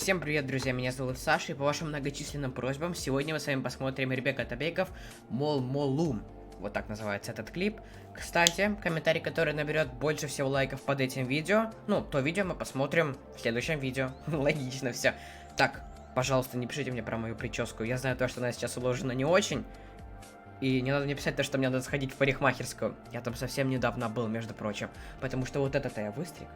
Всем привет, друзья, меня зовут Саша, и по вашим многочисленным просьбам сегодня мы с вами посмотрим Эрбек Атабеков Молмолум. Вот так называется этот клип. Кстати, комментарий, который наберет больше всего лайков под этим видео, то видео мы посмотрим в следующем видео. Логично все. Так, пожалуйста, не пишите мне про мою прическу. Я знаю то, что она сейчас уложена не очень. И не надо мне писать то, что мне надо сходить в парикмахерскую. Я там совсем недавно был, между прочим. Потому что вот это-то я выстриг.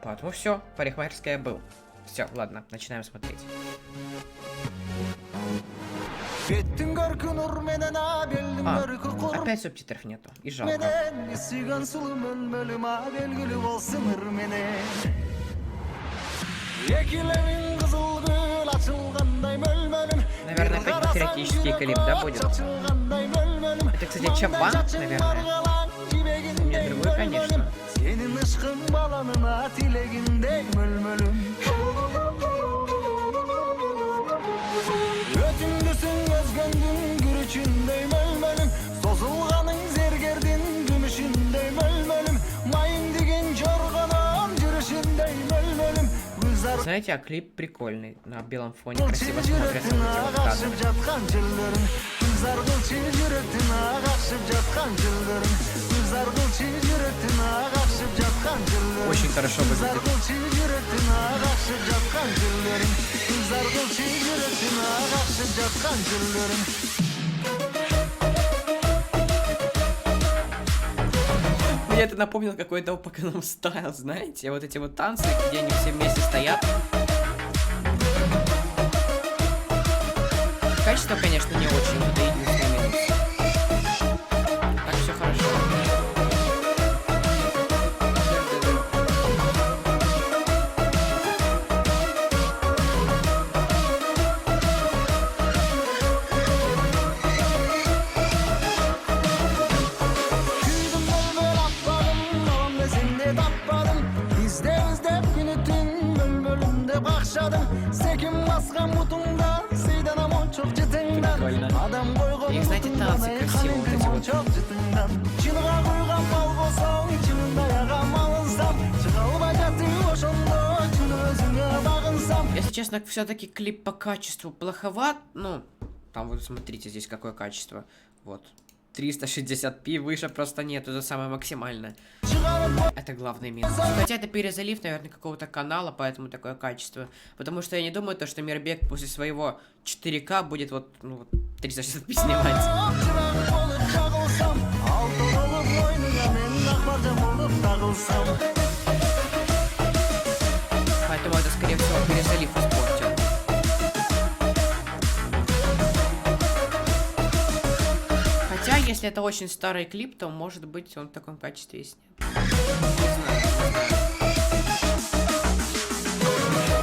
Поэтому все, парикмахерская был. Все, ладно, начинаем смотреть. Опять субтитров нету, и жалко. Наверное, опять патриотический клип, да, будет? Это, кстати, Чабан, наверное. У меня другой, конечно. Знаете, а клип прикольный, на белом фоне красиво смотрятся вот эти вот кадры. Очень хорошо выглядит. Мне это напомнило какой-то Gangnam Style, знаете, вот эти вот танцы, где они все вместе стоят. Качество, конечно, не очень, но это единственный минус. Так, все хорошо. Прикольно. И, кстати, танцы красивые вот эти вот. Если честно, все-таки клип по качеству плоховат. Там вот смотрите, здесь какое качество. Вот. 360p, выше просто нет, это самое максимальное. Это главный минус. Хотя это перезалив, наверное, какого-то канала, поэтому такое качество. Потому что я не думаю, то, что Мирбек после своего 4К будет вот 360p снимать. Поэтому это, скорее всего, перезалив испортил. Хотя, если это очень старый клип, то, может быть, он в таком качестве и снят.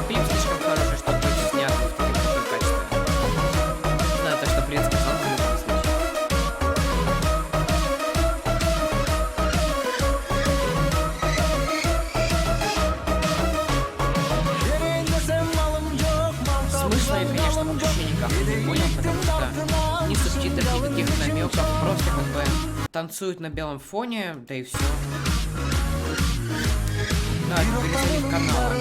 Клип слишком хороший, чтобы быть снят в таком качестве. Знаю то, что Бред сказал в любом случае. Смысла я, конечно, вообще никак не понял, потому что ни субтитров, никаких намеков, просто как бы танцуют на белом фоне, да и все. Да, перезалив канала.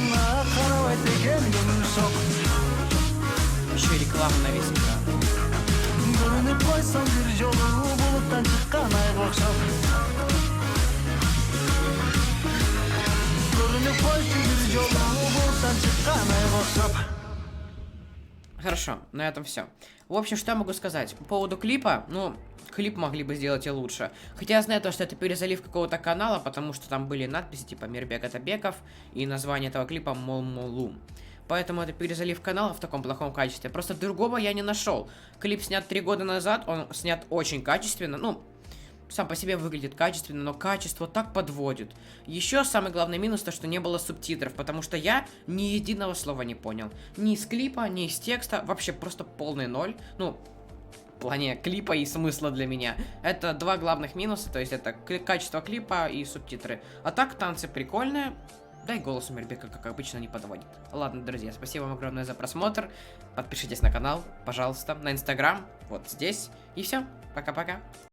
Еще и реклама на весь экран. Хорошо, на этом все. В общем, что я могу сказать? По поводу клипа, клип могли бы сделать и лучше. Хотя я знаю то, что это перезалив какого-то канала, потому что там были надписи типа Мирбек Атабеков и название этого клипа Молмолум. Поэтому это перезалив канала в таком плохом качестве. Просто другого я не нашел. Клип снят 3 года назад, он снят очень качественно, сам по себе выглядит качественно, но качество так подводит. Еще самый главный минус то, что не было субтитров, потому что я ни единого слова не понял. Ни из клипа, ни из текста, вообще просто полный ноль. В плане клипа и смысла для меня. Это два главных минуса, то есть это качество клипа и субтитры. А так, танцы прикольные. Да и голос у Мирбека, как обычно, не подводит. Ладно, друзья, спасибо вам огромное за просмотр. Подпишитесь на канал, пожалуйста, на Инстаграм, вот здесь. И все, пока-пока.